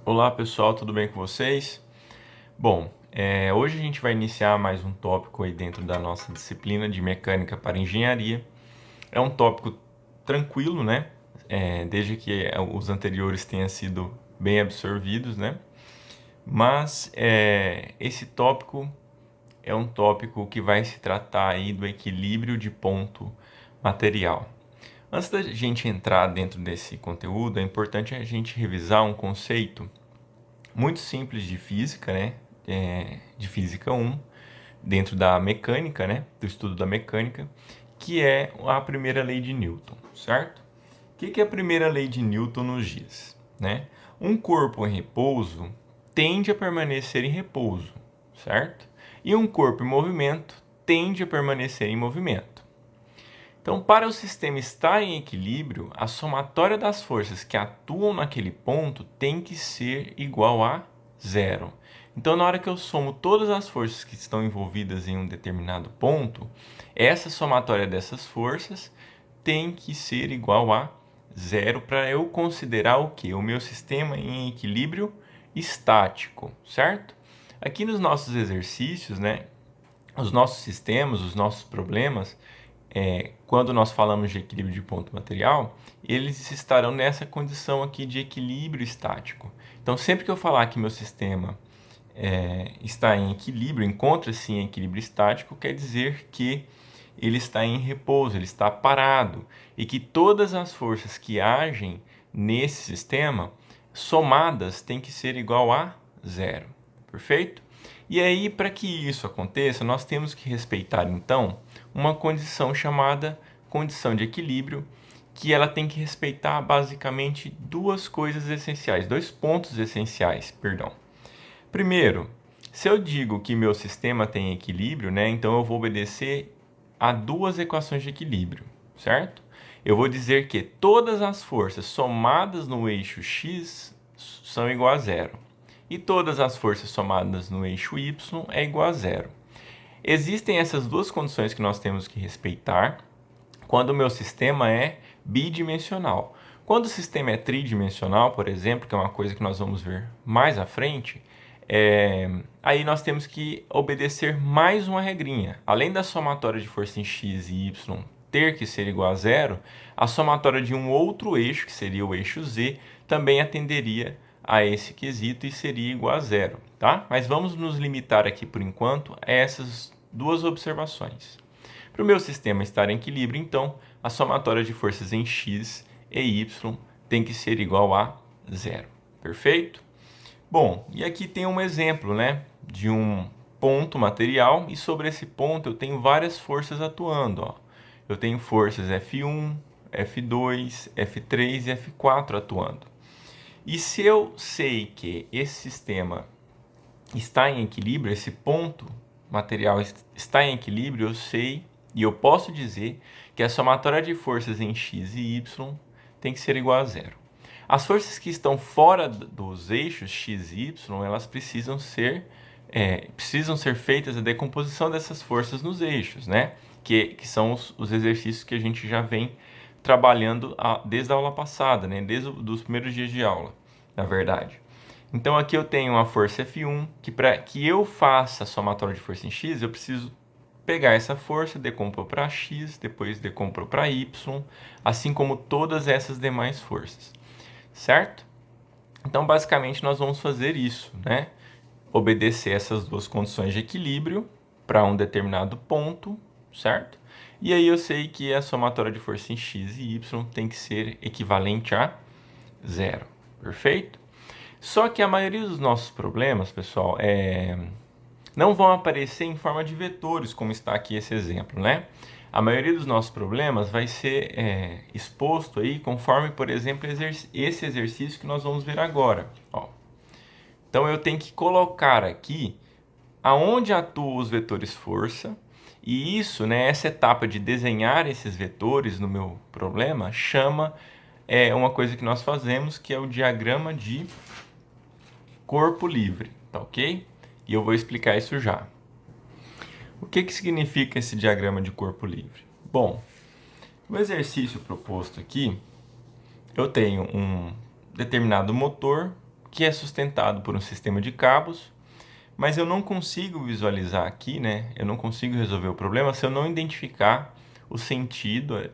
Olá pessoal, tudo bem com vocês? Bom, hoje a gente vai iniciar mais um tópico aí dentro da nossa disciplina de mecânica para engenharia. É um tópico tranquilo, né? Desde que os anteriores tenham sido bem absorvidos, né? Mas esse tópico é um tópico que vai se tratar aí do equilíbrio de ponto material. Antes da gente entrar dentro desse conteúdo, é importante a gente revisar um conceito muito simples de física, né? De física 1, dentro da mecânica, né? Do estudo da mecânica, que é a primeira lei de Newton, certo? O que a primeira lei de Newton nos diz, né? Um corpo em repouso tende a permanecer em repouso, certo? E um corpo em movimento tende a permanecer em movimento. Então, para o sistema estar em equilíbrio, a somatória das forças que atuam naquele ponto tem que ser igual a zero. Então, na hora que eu somo todas as forças que estão envolvidas em um determinado ponto, essa somatória dessas forças tem que ser igual a zero para eu considerar o que? O meu sistema em equilíbrio estático, certo? Aqui nos nossos exercícios, né, os nossos sistemas, os nossos problemas, quando nós falamos de equilíbrio de ponto material, eles estarão nessa condição aqui de equilíbrio estático. Então, sempre que eu falar que meu sistema está em equilíbrio, encontra-se em equilíbrio estático, quer dizer que ele está em repouso, ele está parado, e que todas as forças que agem nesse sistema, somadas, têm que ser igual a zero. Perfeito? E aí, para que isso aconteça, nós temos que respeitar, então, uma condição chamada condição de equilíbrio, que ela tem que respeitar basicamente duas coisas essenciais, dois pontos essenciais, perdão. Primeiro, se eu digo que meu sistema tem equilíbrio, né, então eu vou obedecer a duas equações de equilíbrio, certo? Eu vou dizer que todas as forças somadas no eixo x são igual a zero. E todas as forças somadas no eixo y é igual a zero. Existem essas duas condições que nós temos que respeitar quando o meu sistema é bidimensional. Quando o sistema é tridimensional, por exemplo, que é uma coisa que nós vamos ver mais à frente, aí nós temos que obedecer mais uma regrinha. Além da somatória de força em x e y ter que ser igual a zero, a somatória de um outro eixo, que seria o eixo z, também atenderia a esse quesito e seria igual a zero, tá? Mas vamos nos limitar aqui por enquanto a essas duas observações. Para o meu sistema estar em equilíbrio, então, a somatória de forças em x e y tem que ser igual a zero. Perfeito? Bom, e aqui tem um exemplo, né, de um ponto material e sobre esse ponto eu tenho várias forças atuando, ó. Eu tenho forças F1, F2, F3 e F4 atuando. E se eu sei que esse sistema está em equilíbrio, esse ponto material está em equilíbrio, eu sei e eu posso dizer que a somatória de forças em x e y tem que ser igual a zero. As forças que estão fora dos eixos x e y, elas precisam ser feitas a decomposição dessas forças nos eixos, né? Que são os exercícios que a gente já vem trabalhando desde a aula passada, né? Desde os primeiros dias de aula, na verdade. Então aqui eu tenho uma força F1, que para que eu faça a somatória de força em x, eu preciso pegar essa força, decompor para x, depois decompor para y, assim como todas essas demais forças, certo? Então basicamente nós vamos fazer isso, né? Obedecer essas duas condições de equilíbrio para um determinado ponto, certo? E aí eu sei que a somatória de força em x e y tem que ser equivalente a zero, perfeito? Só que a maioria dos nossos problemas, pessoal, não vão aparecer em forma de vetores, como está aqui esse exemplo, né? A maioria dos nossos problemas vai ser exposto aí conforme, por exemplo, esse exercício que nós vamos ver agora. Ó. Então, eu tenho que colocar aqui aonde atuam os vetores força, e isso, né, essa etapa de desenhar esses vetores no meu problema, chama uma coisa que nós fazemos, que é o diagrama de corpo livre, tá ok? E eu vou explicar isso já. O que significa esse diagrama de corpo livre? Bom, no exercício proposto aqui, eu tenho um determinado motor que é sustentado por um sistema de cabos, mas eu não consigo visualizar aqui, né? Eu não consigo resolver o problema se eu não identificar o sentido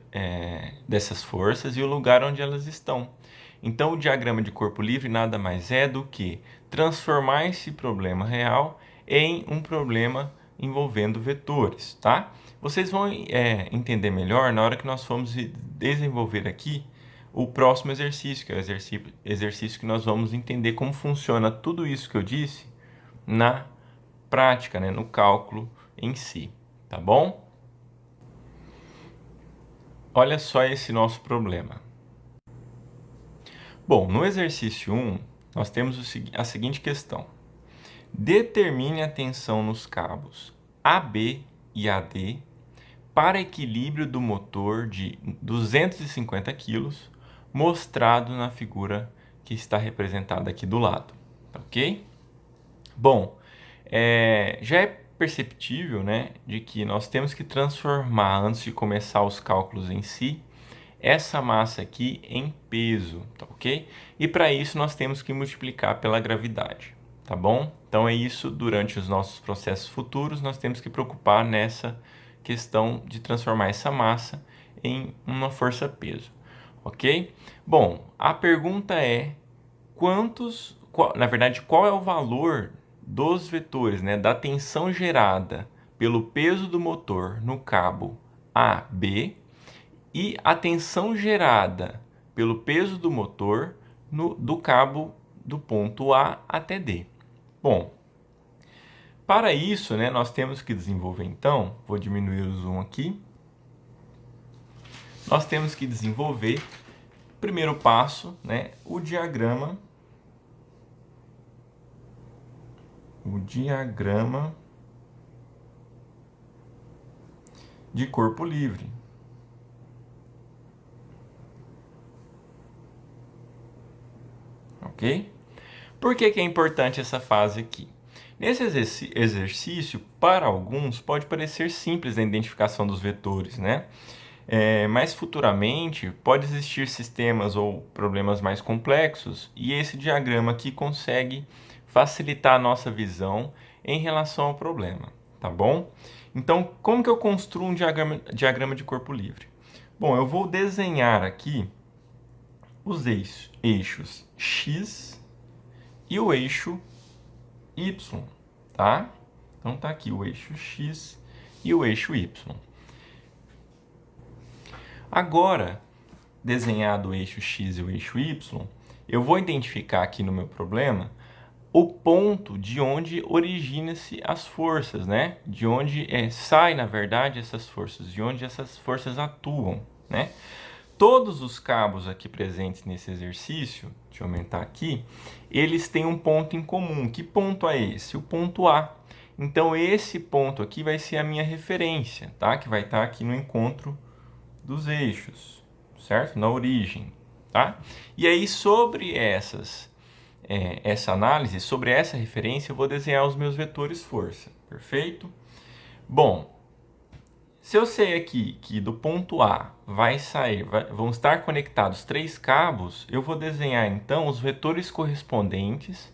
dessas forças e o lugar onde elas estão. Então, o diagrama de corpo livre nada mais é do que transformar esse problema real em um problema envolvendo vetores, tá? Vocês vão entender melhor na hora que nós formos desenvolver aqui o próximo exercício, que é o exercício que nós vamos entender como funciona tudo isso que eu disse na prática, né, no cálculo em si, tá bom? Olha só esse nosso problema. Bom, no exercício 1, nós temos a seguinte questão. Determine a tensão nos cabos AB e AD para equilíbrio do motor de 250 kg, mostrado na figura que está representada aqui do lado, ok? Bom, já é perceptível, né, de que nós temos que transformar, antes de começar os cálculos em si, essa massa aqui em peso, tá ok? E para isso nós temos que multiplicar pela gravidade, tá bom? Então é isso, durante os nossos processos futuros, nós temos que preocupar nessa questão de transformar essa massa em uma força-peso, ok? Bom, a pergunta é na verdade, qual é o valor dos vetores, né, da tensão gerada pelo peso do motor no cabo AB e a tensão gerada pelo peso do motor do cabo do ponto A até D. Bom, para isso, né, nós temos que desenvolver então, vou diminuir o zoom aqui, nós temos que desenvolver, primeiro passo, né, o diagrama de corpo livre. Ok? Por que é importante essa fase aqui? Nesse exercício, para alguns, pode parecer simples a identificação dos vetores, né? Mas futuramente pode existir sistemas ou problemas mais complexos e esse diagrama aqui consegue facilitar a nossa visão em relação ao problema, tá bom? Então, como que eu construo um diagrama de corpo livre? Bom, eu vou desenhar aqui os eixos X e o eixo Y, tá? Então tá aqui o eixo X e o eixo Y. Agora, desenhado o eixo X e o eixo Y, eu vou identificar aqui no meu problema o ponto de onde origina-se as forças, né? De onde sai, na verdade, essas forças, de onde essas forças atuam, né? Todos os cabos aqui presentes nesse exercício, deixa eu aumentar aqui, eles têm um ponto em comum. Que ponto é esse? O ponto A. Então, esse ponto aqui vai ser a minha referência, tá? Que vai estar aqui no encontro dos eixos, certo? Na origem, tá? E aí, sobre essa análise, sobre essa referência, eu vou desenhar os meus vetores força, perfeito? Bom, se eu sei aqui que do ponto A vão estar conectados 3 cabos, eu vou desenhar então os vetores correspondentes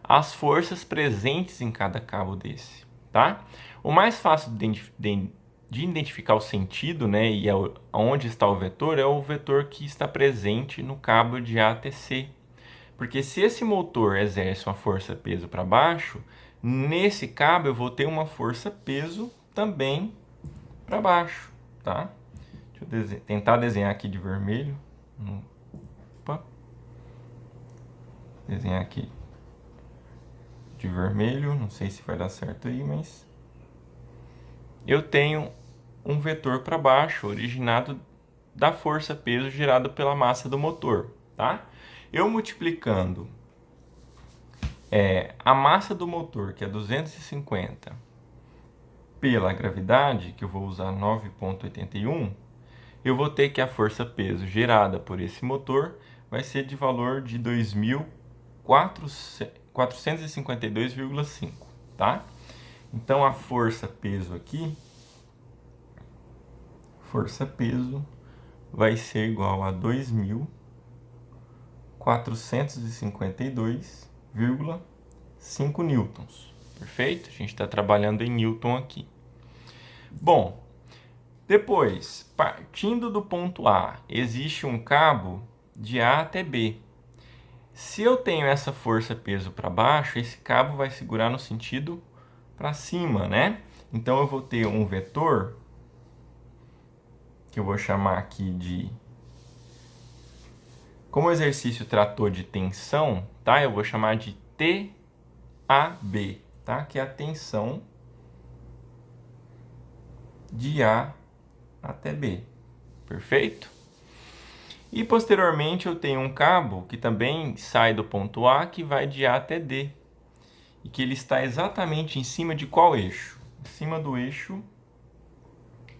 às forças presentes em cada cabo desse, tá? O mais fácil de identificar o sentido, né, e onde está o vetor, é o vetor que está presente no cabo de A até C. Porque se esse motor exerce uma força-peso para baixo, nesse cabo eu vou ter uma força-peso também para baixo, tá? Deixa eu tentar desenhar aqui de vermelho. Opa. Desenhar aqui de vermelho, não sei se vai dar certo aí, mas eu tenho um vetor para baixo originado da força-peso gerada pela massa do motor, tá? Eu multiplicando a massa do motor, que é 250, pela gravidade, que eu vou usar 9,81, eu vou ter que a força-peso gerada por esse motor vai ser de valor de 2.452,5, tá? Então, a força-peso aqui, força-peso vai ser igual a 2.452 1,5 newtons. Perfeito? A gente está trabalhando em newton aqui. Bom, depois, partindo do ponto A, existe um cabo de A até B. Se eu tenho essa força-peso para baixo, esse cabo vai segurar no sentido para cima, né? Então, eu vou ter um vetor, que eu vou chamar aqui de... Como o exercício tratou de tensão, tá? Eu vou chamar de TAB, tá? Que é a tensão de A até B. Perfeito? E posteriormente eu tenho um cabo que também sai do ponto A, que vai de A até D. E que ele está exatamente em cima de qual eixo? Em cima do eixo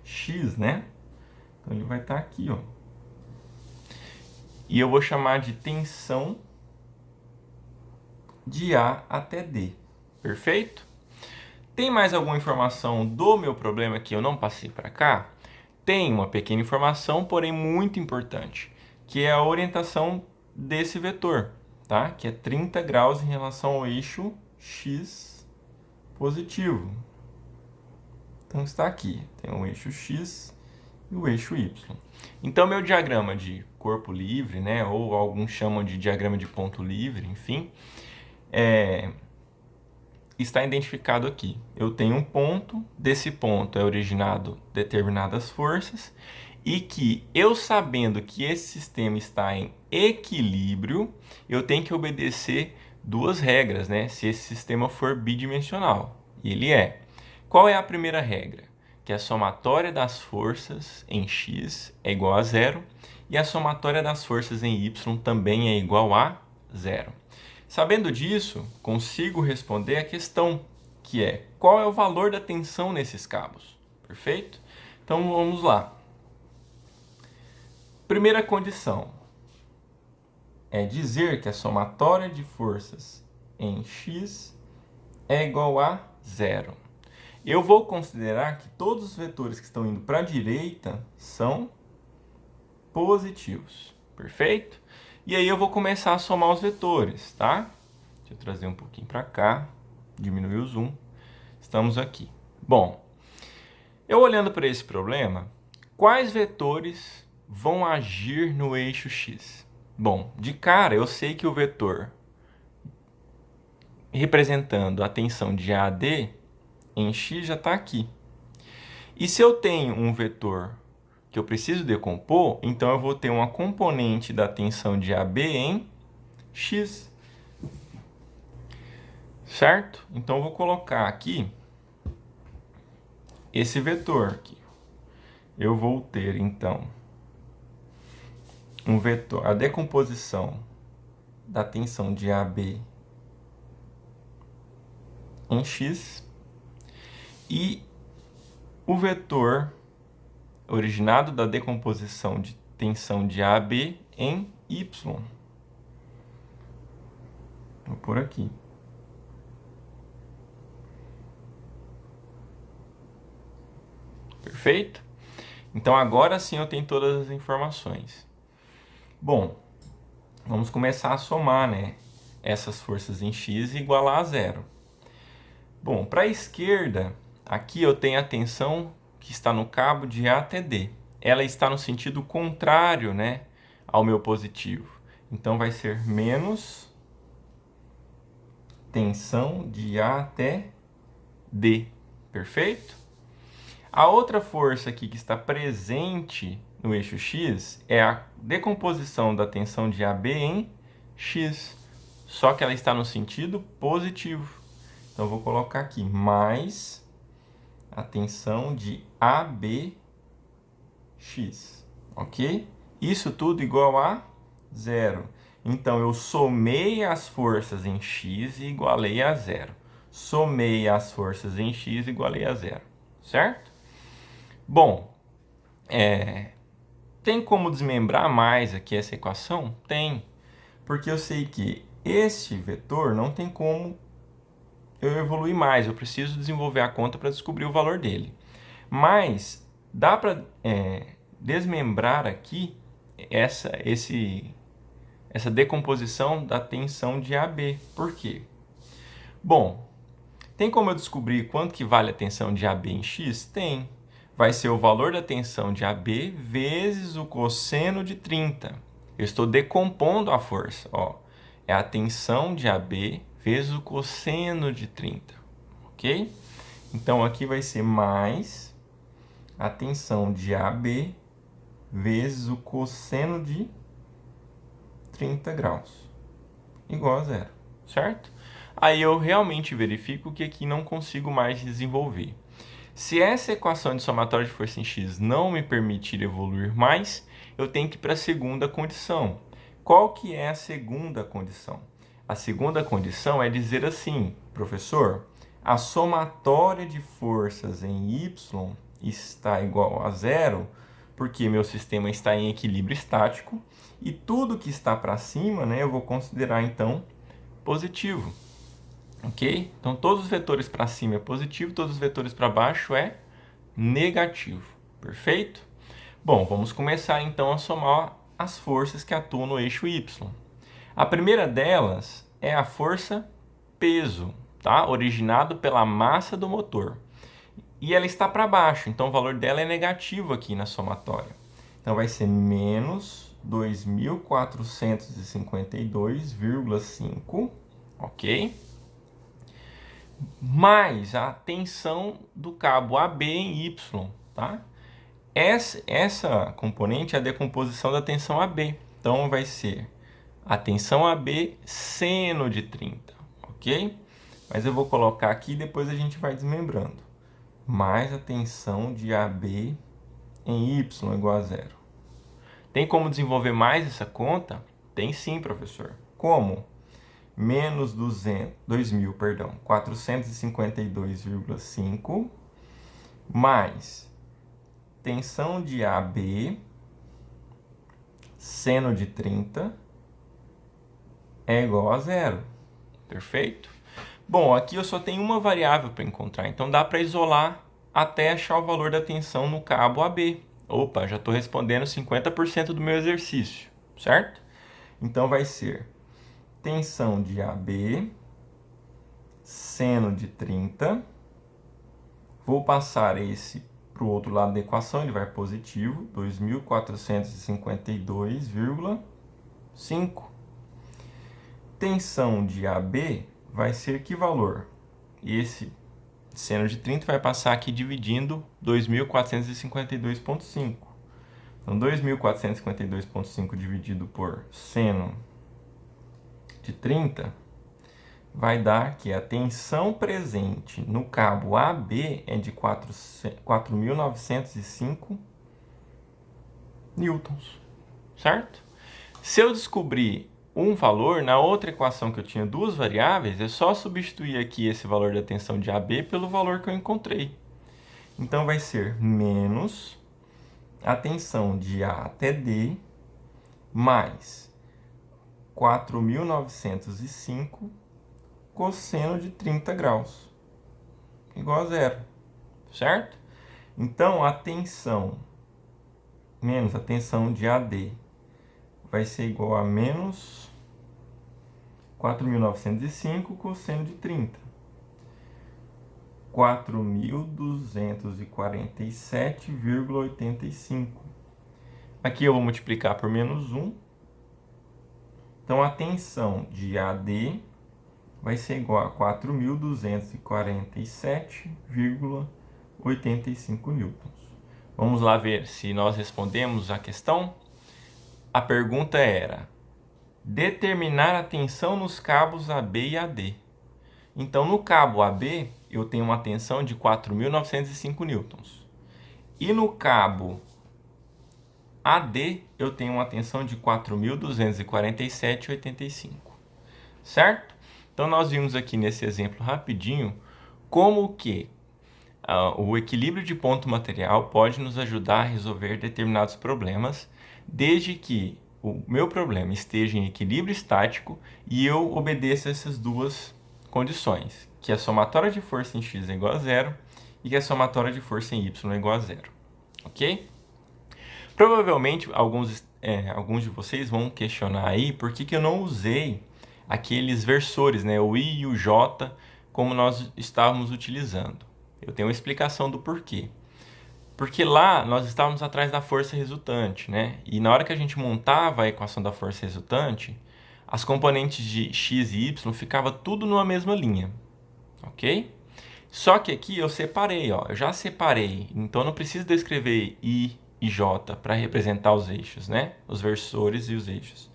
X, né? Então ele vai estar aqui, ó. E eu vou chamar de tensão de A até D. Perfeito? Tem mais alguma informação do meu problema que eu não passei para cá? Tem uma pequena informação, porém muito importante, que é a orientação desse vetor, tá? Que é 30 graus em relação ao eixo X positivo. Então está aqui, tem o eixo X e o eixo Y. Então meu diagrama de corpo livre, né, ou alguns chamam de diagrama de ponto livre, enfim, está identificado aqui. Eu tenho um ponto, desse ponto é originado determinadas forças, e que eu sabendo que esse sistema está em equilíbrio, eu tenho que obedecer duas regras, né? Se esse sistema for bidimensional, e ele é. Qual é a primeira regra? Que a somatória das forças em x é igual a zero, e a somatória das forças em y também é igual a zero. Sabendo disso, consigo responder a questão, que é qual é o valor da tensão nesses cabos? Perfeito? Então vamos lá. Primeira condição é dizer que a somatória de forças em x é igual a zero. Eu vou considerar que todos os vetores que estão indo para a direita são positivos. Perfeito? E aí eu vou começar a somar os vetores, tá? Deixa eu trazer um pouquinho para cá, diminuir o zoom. Estamos aqui. Bom, eu olhando para esse problema, quais vetores vão agir no eixo X? Bom, de cara eu sei que o vetor representando a tensão de AD em X já está aqui. E se eu tenho um vetor que eu preciso decompor, então eu vou ter uma componente da tensão de AB em X. Certo? Então eu vou colocar aqui esse vetor aqui. Eu vou ter então um vetor, a decomposição da tensão de AB em X e o vetor originado da decomposição de tensão de AB em Y. Vou pôr aqui. Perfeito? Então agora sim eu tenho todas as informações. Bom, vamos começar a somar, né, essas forças em x e igualar a zero. Bom, para a esquerda, aqui eu tenho a tensão que está no cabo de A até D. Ela está no sentido contrário, né, ao meu positivo. Então vai ser menos tensão de A até D. Perfeito? A outra força aqui que está presente no eixo X é a decomposição da tensão de AB em X, só que ela está no sentido positivo. Então, eu vou colocar aqui mais a tensão de ABX, ok? Isso tudo igual a zero. Então, eu somei as forças em X e igualei a zero. Somei as forças em X e igualei a zero, certo? Bom, tem como desmembrar mais aqui essa equação? Tem, porque eu sei que este vetor não tem como eu evoluir mais, eu preciso desenvolver a conta para descobrir o valor dele. Mas dá para desmembrar aqui esse essa decomposição da tensão de AB. Por quê? Bom, tem como eu descobrir quanto que vale a tensão de AB em X? Tem. Vai ser o valor da tensão de AB vezes o cosseno de 30. Eu estou decompondo a força. Ó. É a tensão de AB vezes o cosseno de 30. Ok? Então, aqui vai ser mais a tensão de AB vezes o cosseno de 30 graus. Igual a zero. Certo? Aí eu realmente verifico que aqui não consigo mais desenvolver. Se essa equação de somatória de força em X não me permitir evoluir mais, eu tenho que ir para a segunda condição. Qual que é a segunda condição? A segunda condição é dizer assim, professor, a somatória de forças em Y está igual a zero, porque meu sistema está em equilíbrio estático, e tudo que está para cima, né, eu vou considerar então positivo. Ok? Então, todos os vetores para cima é positivo, todos os vetores para baixo é negativo. Perfeito? Bom, vamos começar então a somar as forças que atuam no eixo Y. A primeira delas é a força peso, tá? Originado pela massa do motor. E ela está para baixo, então o valor dela é negativo aqui na somatória. Então, vai ser menos 2.452,5, ok? Mais a tensão do cabo AB em Y, tá? Essa componente é a decomposição da tensão AB. Então, vai ser a tensão AB seno de 30, ok? Mas eu vou colocar aqui e depois a gente vai desmembrando. Mais a tensão de AB em Y igual a zero. Tem como desenvolver mais essa conta? Tem sim, professor. Como? Menos 452,5 mais tensão de AB seno de 30 é igual a zero. Perfeito? Bom, aqui eu só tenho uma variável para encontrar, então dá para isolar até achar o valor da tensão no cabo AB. Opa, já estou respondendo 50% do meu exercício, certo? Então vai ser tensão de AB seno de 30. Vou passar esse para o outro lado da equação, ele vai positivo, 2.452,5. Tensão de AB vai ser que valor? Esse seno de 30 vai passar aqui dividindo 2.452,5. Então, 2.452,5 dividido por seno de 30 vai dar que a tensão presente no cabo AB é de 4.905 newtons, certo? Se eu descobrir um valor, na outra equação que eu tinha duas variáveis, é só substituir aqui esse valor da tensão de AB pelo valor que eu encontrei. Então, vai ser menos a tensão de A até D mais 4.905 cosseno de 30 graus, igual a zero, certo? Então, a tensão menos a tensão de AD vai ser igual a menos 4.905 cosseno de 30. 4.247,85. Aqui eu vou multiplicar por menos 1. Então, a tensão de AD vai ser igual a 4.247,85 newtons. Vamos lá ver se nós respondemos a questão. A pergunta era: determinar a tensão nos cabos AB e AD. Então, no cabo AB, eu tenho uma tensão de 4.905 newtons. E no cabo AD, eu tenho uma tensão de 4.247,85. Certo? Então, nós vimos aqui nesse exemplo rapidinho como que o equilíbrio de ponto material pode nos ajudar a resolver determinados problemas, desde que o meu problema esteja em equilíbrio estático e eu obedeça essas duas condições, que a somatória de força em X é igual a zero e que a somatória de força em Y é igual a zero. Ok? Provavelmente, alguns alguns de vocês vão questionar aí por que eu não usei aqueles versores, né, o I e o J, como nós estávamos utilizando. Eu tenho uma explicação do porquê. Porque lá nós estávamos atrás da força resultante, né? E na hora que a gente montava a equação da força resultante, as componentes de x e y ficava tudo numa mesma linha, ok? Só que aqui eu separei, ó, eu já separei, então não preciso descrever I e J para representar os eixos, né? Os versores e os eixos.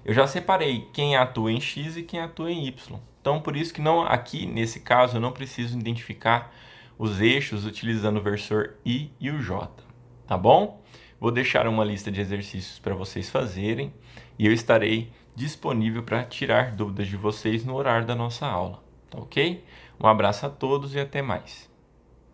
Eu já separei quem atua em X e quem atua em Y. Então, por isso que não, aqui, nesse caso, eu não preciso identificar os eixos utilizando o versor I e o J, tá bom? Vou deixar uma lista de exercícios para vocês fazerem e eu estarei disponível para tirar dúvidas de vocês no horário da nossa aula, tá ok? Um abraço a todos e até mais.